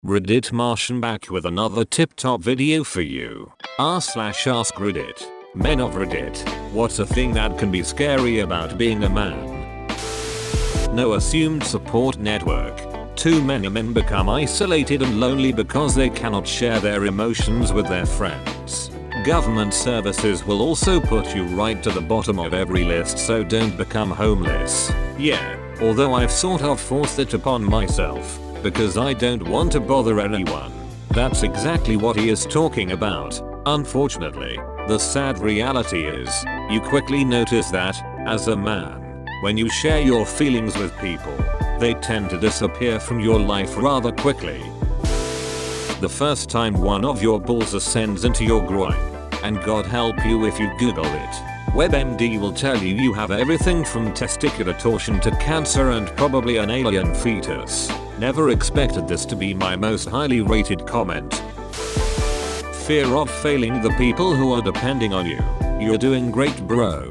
Reddit Martian back with another tip-top video for you. r/AskReddit. Men of Reddit, what's a thing that can be scary about being a man? No assumed support network. Too many men become isolated and lonely because they cannot share their emotions with their friends. Government services will also put you right to the bottom of every list, so don't become homeless. Yeah, although I've sort of forced it upon myself, because I don't want to bother anyone. That's exactly what he is talking about. Unfortunately, the sad reality is, you quickly notice that, as a man, when you share your feelings with people, they tend to disappear from your life rather quickly. The first time one of your balls ascends into your groin, and God help you if you Google it, WebMD will tell you you have everything from testicular torsion to cancer and probably an alien fetus. Never expected this to be my most highly rated comment. Fear of failing the people who are depending on you. You're doing great, bro.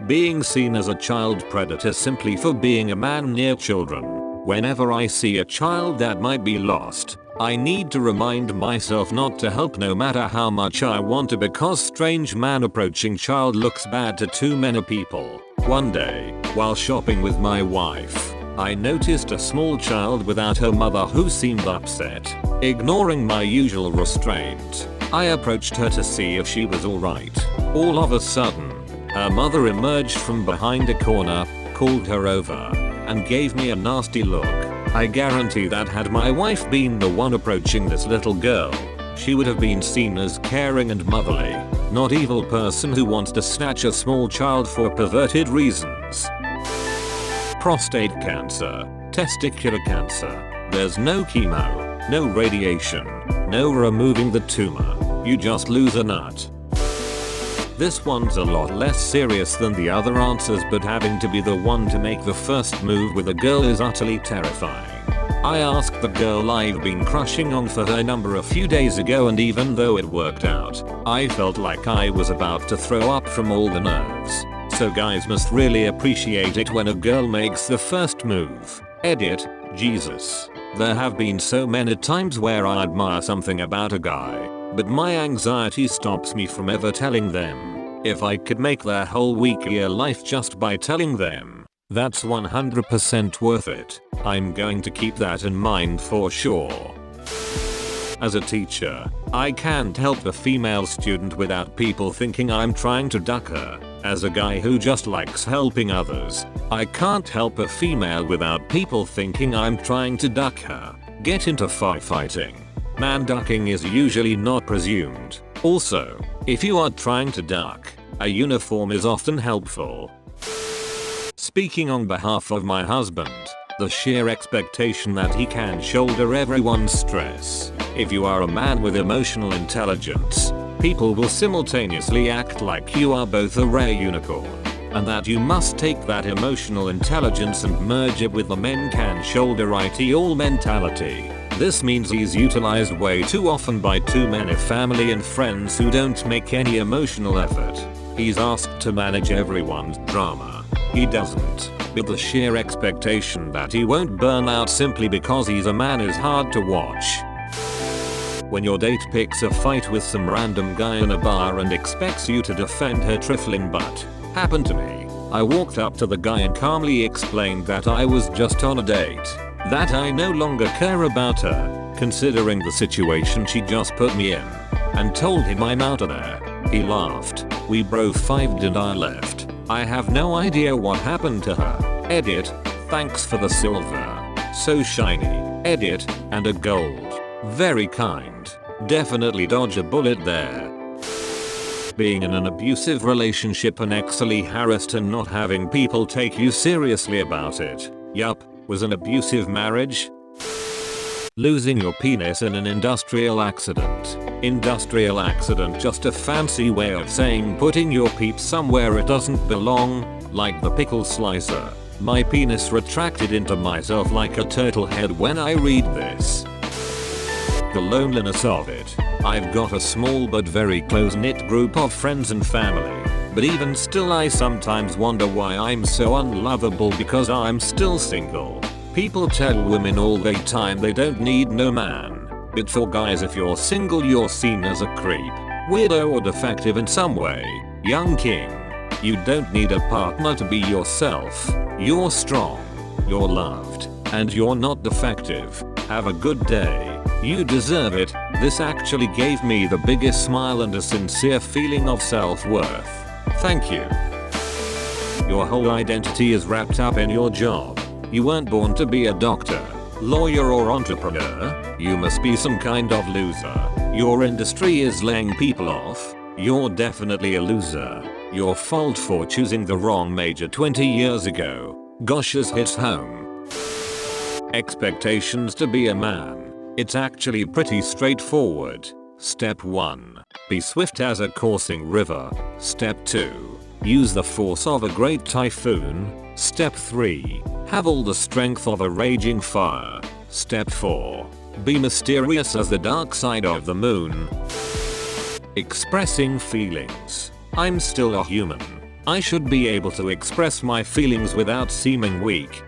Being seen as a child predator simply for being a man near children. Whenever I see a child that might be lost, I need to remind myself not to help no matter how much I want to, because strange man approaching child looks bad to too many people. One day, while shopping with my wife, I noticed a small child without her mother who seemed upset. Ignoring my usual restraint, I approached her to see if she was alright. All of a sudden, her mother emerged from behind a corner, called her over, and gave me a nasty look. I guarantee that had my wife been the one approaching this little girl, she would have been seen as caring and motherly, not evil person who wants to snatch a small child for perverted reasons. Prostate cancer, testicular cancer. There's no chemo, no radiation, no removing the tumor. You just lose a nut. This one's a lot less serious than the other answers, but having to be the one to make the first move with a girl is utterly terrifying. I asked the girl I've been crushing on for her number a few days ago, and even though it worked out, I felt like I was about to throw up from all the nerves. So guys must really appreciate it when a girl makes the first move. Edit, Jesus. There have been so many times where I admire something about a guy, but my anxiety stops me from ever telling them. If I could make their whole week-year life just by telling them, that's 100% worth it. I'm going to keep that in mind for sure. As a teacher, I can't help a female student without people thinking I'm trying to duck her. As a guy who just likes helping others, I can't help a female without people thinking I'm trying to duck her. Get into firefighting. Man ducking is usually not presumed. Also, if you are trying to duck, a uniform is often helpful. Speaking on behalf of my husband, the sheer expectation that he can shoulder everyone's stress. If you are a man with emotional intelligence, people will simultaneously act like you are both a rare unicorn, and that you must take that emotional intelligence and merge it with the men can shoulder it all mentality. This means he's utilized way too often by too many family and friends who don't make any emotional effort. He's asked to manage everyone's drama. He doesn't. But the sheer expectation that he won't burn out simply because he's a man is hard to watch. When your date picks a fight with some random guy in a bar and expects you to defend her trifling butt. Happened to me. I walked up to the guy and calmly explained that I was just on a date, that I no longer care about her, considering the situation she just put me in, and told him I'm out of there. He laughed. We bro fived and I left. I have no idea what happened to her. Edit, thanks for the silver. So shiny. Edit, and a gold. Very kind. Definitely dodge a bullet there. Being in an abusive relationship and sexually harassed and not having people take you seriously about it. Yup, was an abusive marriage. Losing your penis in an industrial accident. Industrial accident, just a fancy way of saying putting your peep somewhere it doesn't belong, like the pickle slicer. My penis retracted into myself like a turtle head when I read this. The loneliness of it. I've got a small but very close-knit group of friends and family, but even still I sometimes wonder why I'm so unlovable because I'm still single. People tell women all the time they don't need no man. But for guys, if you're single, you're seen as a creep, weirdo, or defective in some way. Young king. You don't need a partner to be yourself. You're strong. You're loved. And you're not defective. Have a good day. You deserve it. This actually gave me the biggest smile and a sincere feeling of self-worth. Thank you. Your whole identity is wrapped up in your job. You weren't born to be a doctor, lawyer, or entrepreneur. You must be some kind of loser. Your industry is laying people off. You're definitely a loser. Your fault for choosing the wrong major 20 years ago. Gosh, this hits home. Expectations to be a man. It's actually pretty straightforward. Step 1. Be swift as a coursing river. Step 2. Use the force of a great typhoon. Step 3. Have all the strength of a raging fire. Step 4. Be mysterious as the dark side of the moon. Expressing feelings. I'm still a human. I should be able to express my feelings without seeming weak.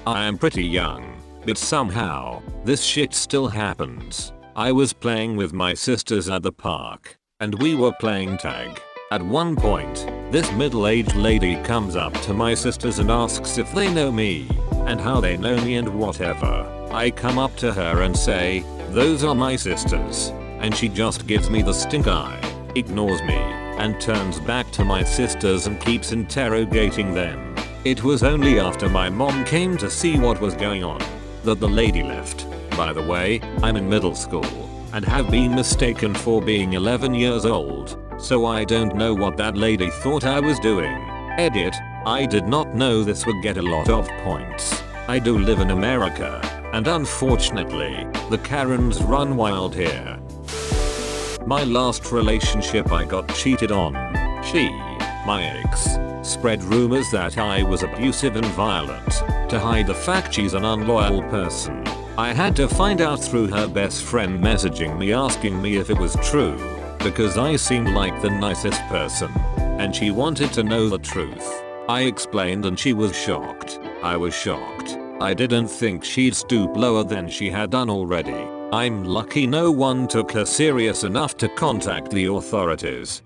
I am pretty young, but somehow, this shit still happens. I was playing with my sisters at the park, and we were playing tag. At one point, this middle-aged lady comes up to my sisters and asks if they know me, and how they know me and whatever. I come up to her and say, "Those are my sisters," and she just gives me the stink eye, ignores me, and turns back to my sisters and keeps interrogating them. It was only after my mom came to see what was going on that the lady left. By the way, I'm in middle school, and have been mistaken for being 11 years old. So I don't know what that lady thought I was doing. Edit. I did not know this would get a lot of points. I do live in America, and unfortunately, the Karens run wild here. My last relationship, I got cheated on. She, my ex, spread rumors that I was abusive and violent. To hide the fact she's an unloyal person, I had to find out through her best friend messaging me asking me if it was true. Because I seemed like the nicest person, and she wanted to know the truth. I explained and she was shocked. I was shocked. I didn't think she'd stoop lower than she had done already. I'm lucky no one took her serious enough to contact the authorities.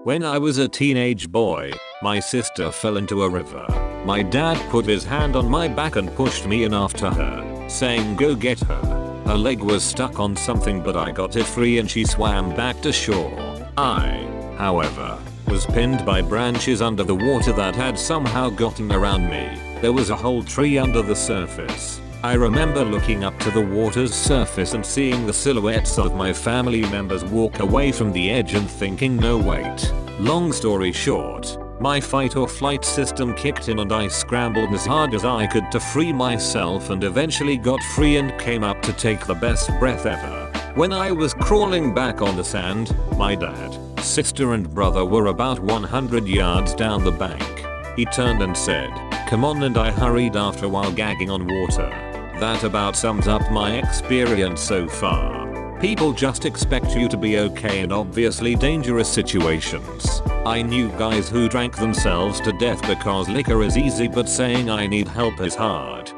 When I was a teenage boy, my sister fell into a river. My dad put his hand on my back and pushed me in after her, saying go get her. Her leg was stuck on something, but I got it free and she swam back to shore. I, however, was pinned by branches under the water that had somehow gotten around me. There was a whole tree under the surface. I remember looking up to the water's surface and seeing the silhouettes of my family members walk away from the edge and thinking, no wait. Long story short, my fight or flight system kicked in and I scrambled as hard as I could to free myself and eventually got free and came up to take the best breath ever. When I was crawling back on the sand, my dad, sister and brother were about 100 yards down the bank. He turned and said, "Come on," and I hurried after while gagging on water. That about sums up my experience so far. People just expect you to be okay in obviously dangerous situations. I knew guys who drank themselves to death because liquor is easy, but saying I need help is hard.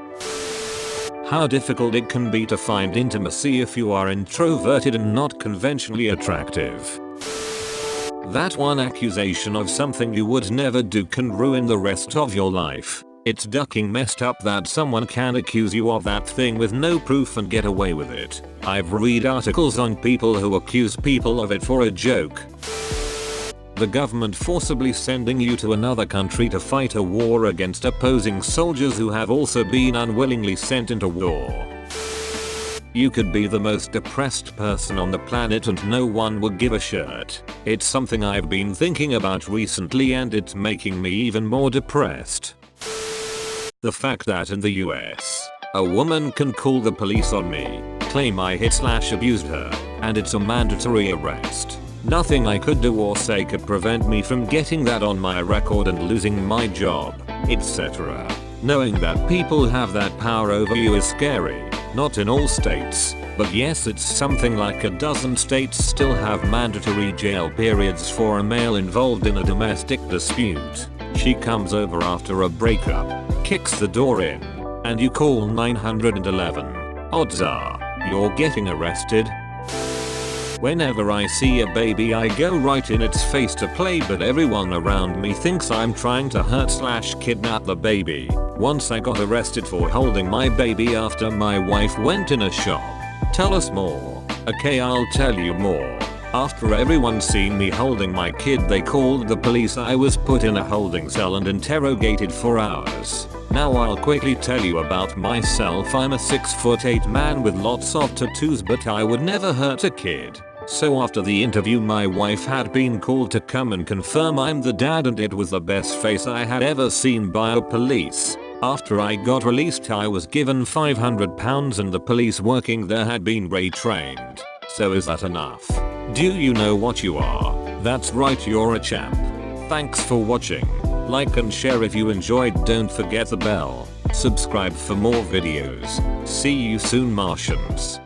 How difficult it can be to find intimacy if you are introverted and not conventionally attractive. That one accusation of something you would never do can ruin the rest of your life. It's ducking messed up that someone can accuse you of that thing with no proof and get away with it. I've read articles on people who accuse people of it for a joke. The government forcibly sending you to another country to fight a war against opposing soldiers who have also been unwillingly sent into war. You could be the most depressed person on the planet and no one would give a shit. It's something I've been thinking about recently and it's making me even more depressed. The fact that in the US, a woman can call the police on me, claim I hit/abused her, and it's a mandatory arrest. Nothing I could do or say could prevent me from getting that on my record and losing my job, etc. Knowing that people have that power over you is scary. Not in all states, but yes, it's something like a dozen states still have mandatory jail periods for a male involved in a domestic dispute. She comes over after a breakup, kicks the door in, and you call 911. Odds are, you're getting arrested. Whenever I see a baby I go right in its face to play, but everyone around me thinks I'm trying to hurt/kidnap the baby. Once I got arrested for holding my baby after my wife went in a shop. Tell us more. Okay, I'll tell you more. After everyone seen me holding my kid, they called the police. I was put in a holding cell and interrogated for hours. Now I'll quickly tell you about myself. I'm a 6'8" man with lots of tattoos, but I would never hurt a kid. So after the interview, my wife had been called to come and confirm I'm the dad, and it was the best face I had ever seen by a police. After I got released, I was given £500 and the police working there had been retrained. So is that enough? Do you know what you are? That's right, you're a champ. Thanks for watching. Like and share if you enjoyed. Don't forget the bell. Subscribe for more videos. See you soon, Martians.